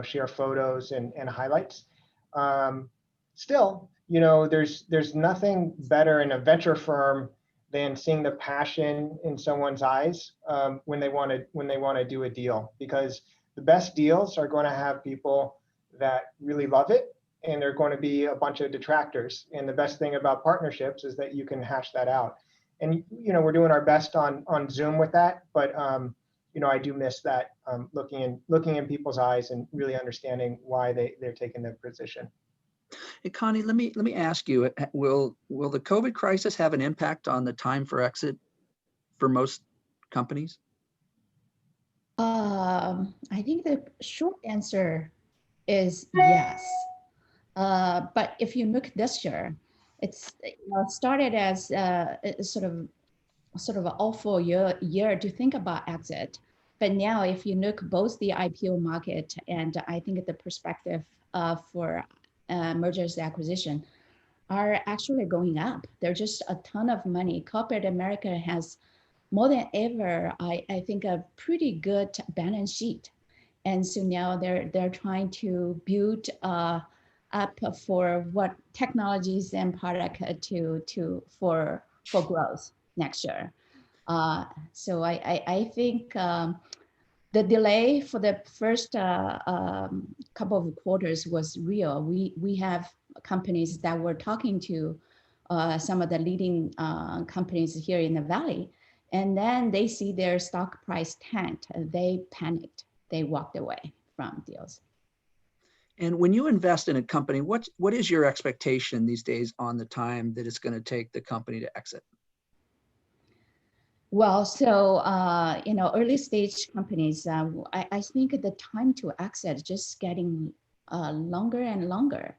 share photos and highlights. Still, there's nothing better in a venture firm than seeing the passion in someone's eyes when they want to do a deal, because the best deals are going to have people that really love it, and they're going to be a bunch of detractors. And the best thing about partnerships is that you can hash that out. And we're doing our best on Zoom with that, but I do miss that looking in people's eyes and really understanding why they're taking their position. Hey, Connie, let me ask you: Will the COVID crisis have an impact on the time for exit for most companies? I think the short answer is yes. But if you look this year, it's started as sort of an awful year to think about exit. But now, if you look both the IPO market and I think the perspective for mergers and acquisition are actually going up. There's just a ton of money. Corporate America has more than ever, I think, a pretty good balance sheet. And so now they're trying to build up for what technologies and product for growth next year. So I think the delay for the first couple of quarters was real. We have companies that were talking to some of the leading companies here in the Valley, and then they see their stock price tanked. They panicked. They walked away from deals. And when you invest in a company, what is your expectation these days on the time that it's going to take the company to exit? Well, so early stage companies, I think the time to exit is just getting longer and longer.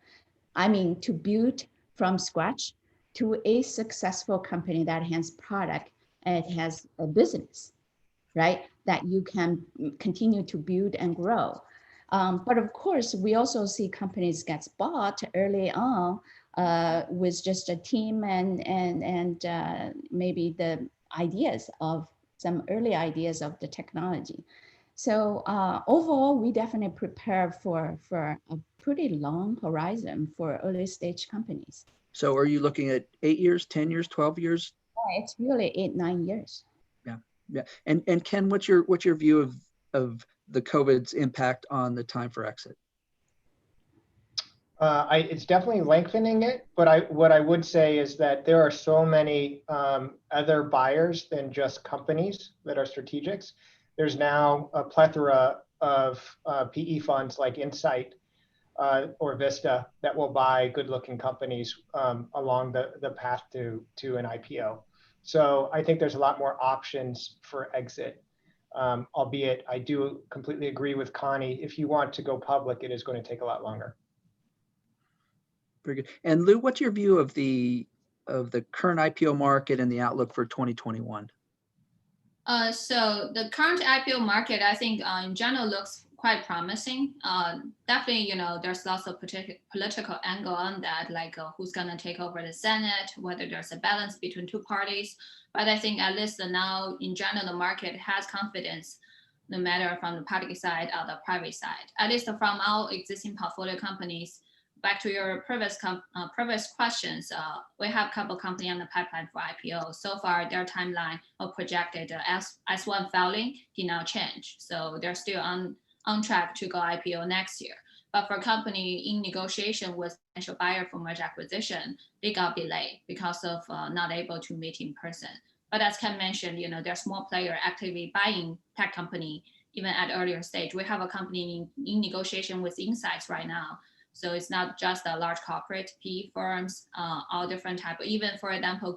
I mean, to build from scratch to a successful company that has product and it has a business, right? That you can continue to build and grow. But of course, we also see companies get bought early on with just a team and maybe the some early ideas of the technology. So overall, we definitely prepare for a pretty long horizon for early stage companies. So are you looking at 8 years, 10 years, 12 years? It's really 8-9 years. Yeah. And Ken, what's your view of the COVID's impact on the time for exit? It's definitely lengthening it, but what I would say is that there are so many other buyers than just companies that are strategics. There's now a plethora of PE funds like Insight or Vista that will buy good-looking companies along the path to an IPO. So I think there's a lot more options for exit. Albeit, I do completely agree with Connie. If you want to go public, it is going to take a lot longer. Very good. And Lou, what's your view of the current IPO market and the outlook for 2021? So the current IPO market, I think in general looks quite promising. Definitely, you know, there's lots of political angle on that, like who's gonna take over the Senate, whether there's a balance between two parties. But I think at least now, in general, the market has confidence, no matter from the public side or the private side. At least from our existing portfolio companies, back to your previous questions, we have a couple companies on the pipeline for IPO. So far, their timeline of projected S1 filing did not change. So they're still on track to go IPO next year. But for company in negotiation with potential buyer for merger acquisition, they got delayed because of not able to meet in person. But as Ken mentioned, you know, there's more player actively buying tech company even at earlier stage. We have a company in negotiation with Insights right now. So it's not just a large corporate PE firms, all different type. Even for example,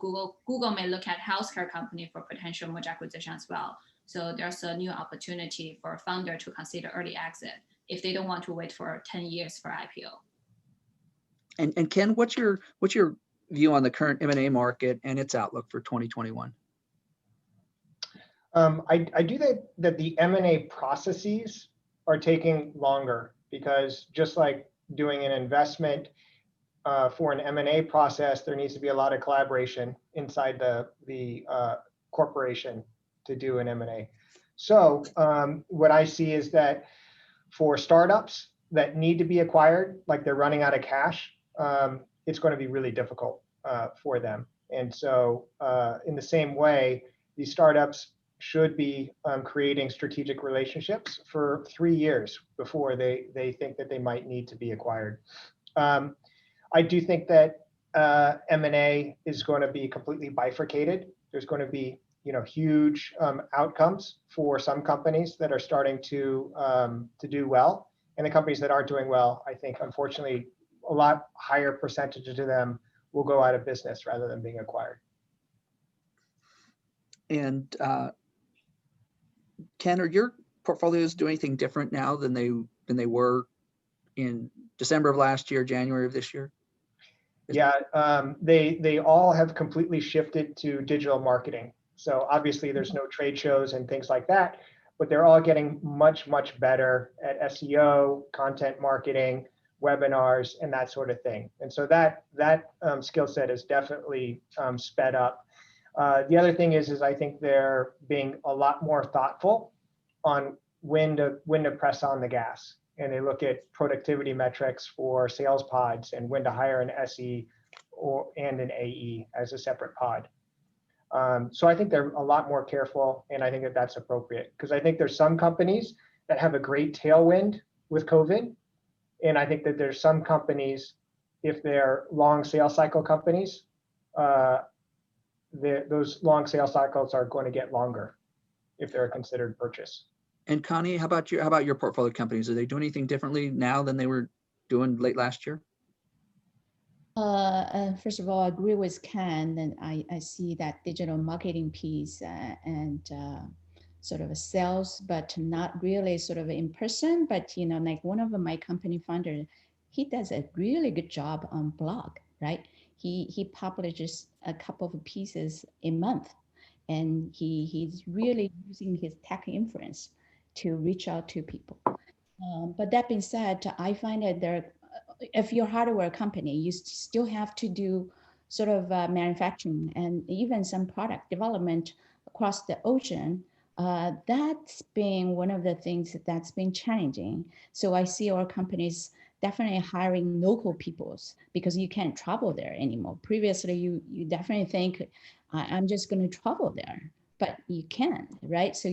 Google may look at healthcare company for potential merger acquisition as well. So there's a new opportunity for a founder to consider early exit if they don't want to wait for 10 years for IPO. And Ken, what's your view on the current M&A market and its outlook for 2021? I do think that the M&A processes are taking longer because just like doing an investment for an M&A process, there needs to be a lot of collaboration inside the corporation to do an M&A. So what I see is that for startups that need to be acquired, like they're running out of cash, it's going to be really difficult for them. And so in the same way, these startups should be creating strategic relationships for 3 years before they think that they might need to be acquired. I do think that M&A is going to be completely bifurcated. There's going to be, you know, huge outcomes for some companies that are starting to do well, and the companies that aren't doing well, I think, unfortunately, a lot higher percentage of them will go out of business rather than being acquired. And Ken, are your portfolios doing anything different now than they were in December of last year, January of this year? Yeah, they all have completely shifted to digital marketing. So obviously there's no trade shows and things like that, but they're all getting much, much better at SEO, content marketing, webinars, and that sort of thing. And so that skill set is definitely sped up. The other thing is I think they're being a lot more thoughtful on when to press on the gas. And they look at productivity metrics for sales pods and when to hire an SE and an AE as a separate pod. So I think they're a lot more careful, and I think that that's appropriate because I think there's some companies that have a great tailwind with COVID. And I think that there's some companies, if they're long sales cycle companies, those long sales cycles are going to get longer if they're a considered purchase. And Connie, how about your portfolio companies? Are they doing anything differently now than they were doing late last year? First of all, I agree with Ken, and I see that digital marketing piece and sort of a sales, but not really sort of in person. But you know, like one of my company founders, he does a really good job on blog, right? He publishes a couple of pieces a month, and he's really using his tech influence to reach out to people. But that being said, I find that if you're a hardware company, you still have to do sort of manufacturing and even some product development across the ocean. That's been one of the things that's been challenging. So I see our companies definitely hiring local peoples because you can't travel there anymore. Previously, you definitely think, I'm just going to travel there, but you can't, right? So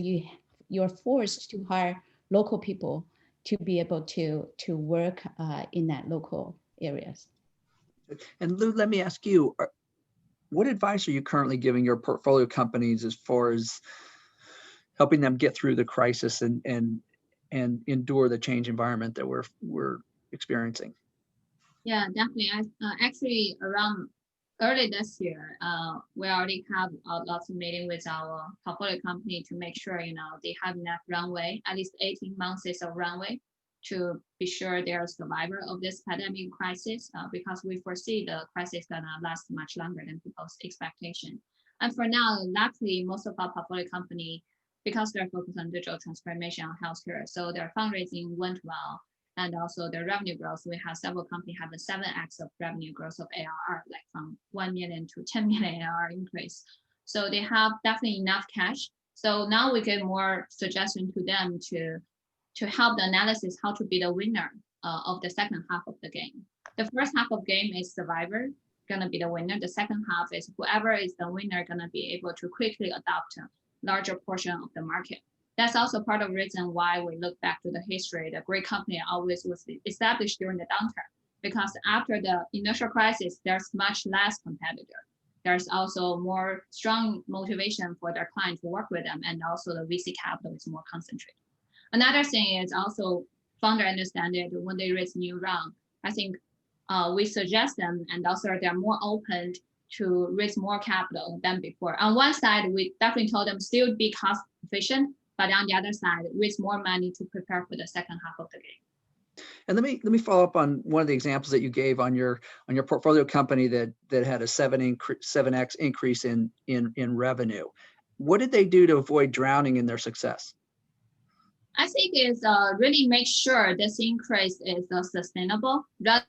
you're forced to hire local people to be able to work in that local areas. And Lou, let me ask you, what advice are you currently giving your portfolio companies as far as helping them get through the crisis and endure the change environment that we're experiencing? Yeah, definitely. Actually, around early this year, we already have lots of meeting with our portfolio company to make sure, you know, they have enough runway, at least 18 months of runway, to be sure they're a survivor of this pandemic crisis, because we foresee the crisis gonna last much longer than people's expectation. And for now, luckily, most of our portfolio company because they're focused on digital transformation on healthcare. So their fundraising went well. And also their revenue growth, we have several companies have a 7x of revenue growth of ARR, like from 1 million to 10 million ARR increase. So they have definitely enough cash. So now we get more suggestion to them to help the analysis how to be the winner of the second half of the game. The first half of game is survivor, gonna be the winner. The second half is whoever is the winner gonna be able to quickly adopt a larger portion of the market. That's also part of the reason why we look back to the history. The great company always was established during the downturn, because after the initial crisis, there's much less competitor. There's also more strong motivation for their client to work with them, and also the VC capital is more concentrated. Another thing is also founder understand it when they raise new round. I think we suggest them, and also they're more open to raise more capital than before. On one side, we definitely told them still be cost efficient, but on the other side, raise more money to prepare for the second half of the game. And let me follow up on one of the examples that you gave on your portfolio company that had a 7x increase in revenue. What did they do to avoid drowning in their success? I think it's really make sure this increase is sustainable. The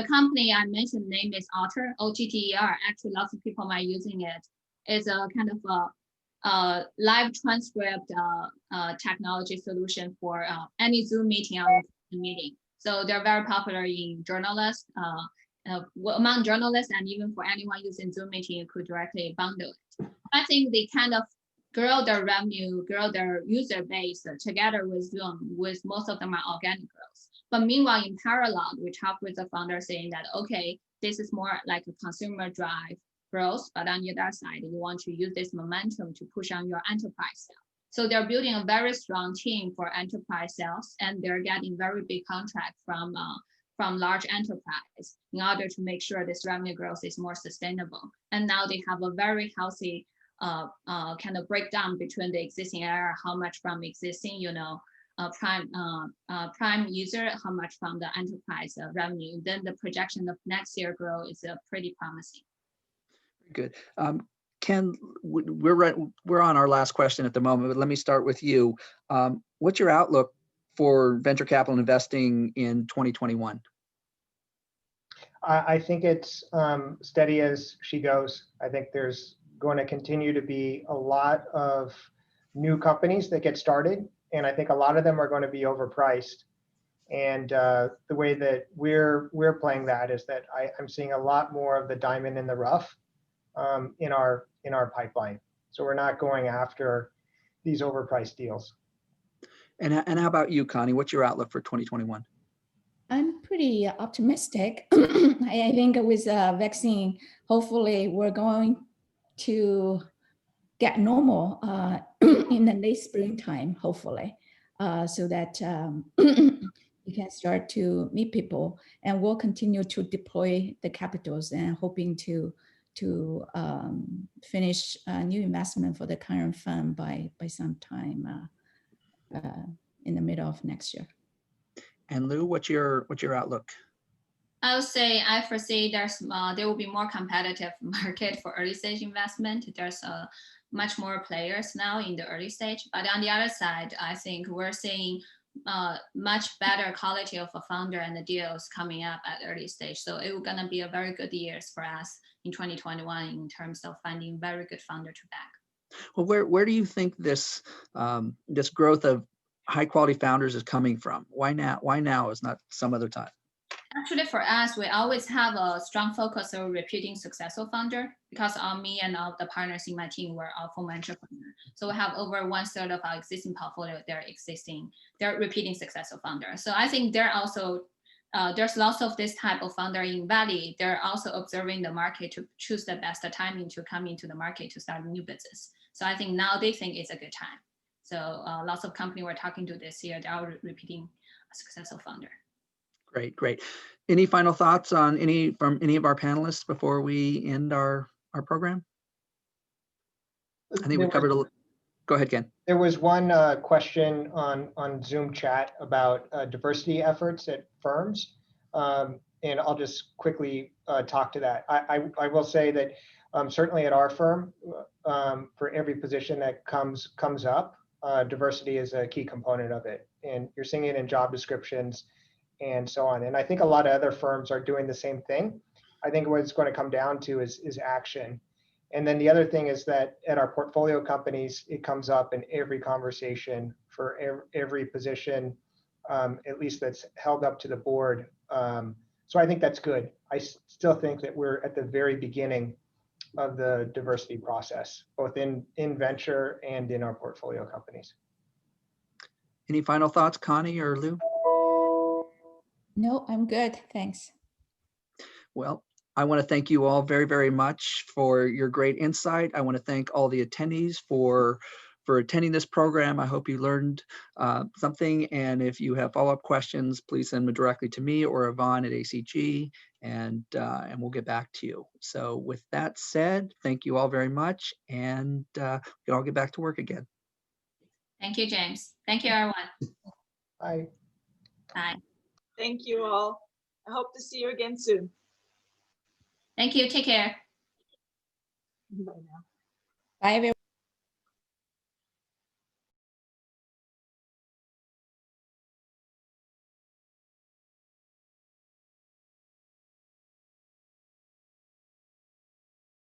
company I mentioned name is Otter, OTTER. Actually, lots of people might using it. It's a kind of a live transcript technology solution for any Zoom meeting or meeting. So they're very popular in journalists, among journalists, and even for anyone using Zoom meeting, you could directly bundle it. I think they kind of grow their revenue, grow their user base together with Zoom, with most of them are organic growth. But meanwhile, in parallel, we talk with the founder saying that, okay, this is more like a consumer drive growth, but on the other side, you want to use this momentum to push on your enterprise sales. So they're building a very strong team for enterprise sales, and they're getting very big contracts from large enterprise in order to make sure this revenue growth is more sustainable. And now they have a very healthy kind of breakdown between the existing area, how much from existing, prime user, how much from the enterprise revenue. Then the projection of next year growth is pretty promising. Good. Ken, we're on our last question at the moment, but let me start with you. What's your outlook for venture capital investing in 2021? I think it's steady as she goes. I think there's going to continue to be a lot of new companies that get started, and I think a lot of them are going to be overpriced. And the way that we're playing that is that I'm seeing a lot more of the diamond in the rough in our pipeline. So we're not going after these overpriced deals. And how about you, Connie? What's your outlook for 2021? I'm pretty optimistic. I think with vaccine, hopefully we're going to get normal in the late springtime, hopefully, so that we can start to meet people, and we'll continue to deploy the capitals and hoping to finish a new investment for the current fund by some time in the middle of next year. And Lou, what's your outlook? I would say I foresee there will be more competitive market for early stage investment. There's much more players now in the early stage, but on the other side, I think we're seeing much better quality of a founder and the deals coming up at early stage. So it's gonna be a very good years for us in 2021 in terms of finding very good founder to back. Well, where do you think this this growth of high quality founders is coming from? Why now? Why now is not some other time? Actually, for us, we always have a strong focus on repeating successful founder, because me and all the partners in my team were all former entrepreneurs. So we have over 1/3 of our existing portfolio, they're repeating successful founders. So I think they're also, there's lots of this type of founder in Valley. They're also observing the market to choose the best timing to come into the market to start a new business. So I think now they think it's a good time. So lots of companies we're talking to this year, they're all repeating a successful founder. Great. Any final thoughts on from any of our panelists before we end our program? I think we covered go ahead, Ken. There was one question on Zoom chat about diversity efforts at firms. And I'll just quickly talk to that. I will say that Certainly at our firm, for every position that comes up, diversity is a key component of it. And you're seeing it in job descriptions and so on. And I think a lot of other firms are doing the same thing. I think what it's going to come down to is action. And then the other thing is that at our portfolio companies, it comes up in every conversation for every position, at least that's held up to the board. So I think that's good. I still think that we're at the very beginning of the diversity process, both in venture and in our portfolio companies. Any final thoughts, Connie or Lou? No, I'm good. Thanks. Well, I want to thank you all very, very much for your great insight. I want to thank all the attendees for attending this program. I hope you learned something. And if you have follow-up questions, please send them directly to me or Yvonne at ACG, and we'll get back to you. So with that said, thank you all very much, and we can all get back to work again. Thank you, James. Thank you, everyone. Bye. Bye. Thank you all. I hope to see you again soon. Thank you. Take care. Bye now. Bye, everyone.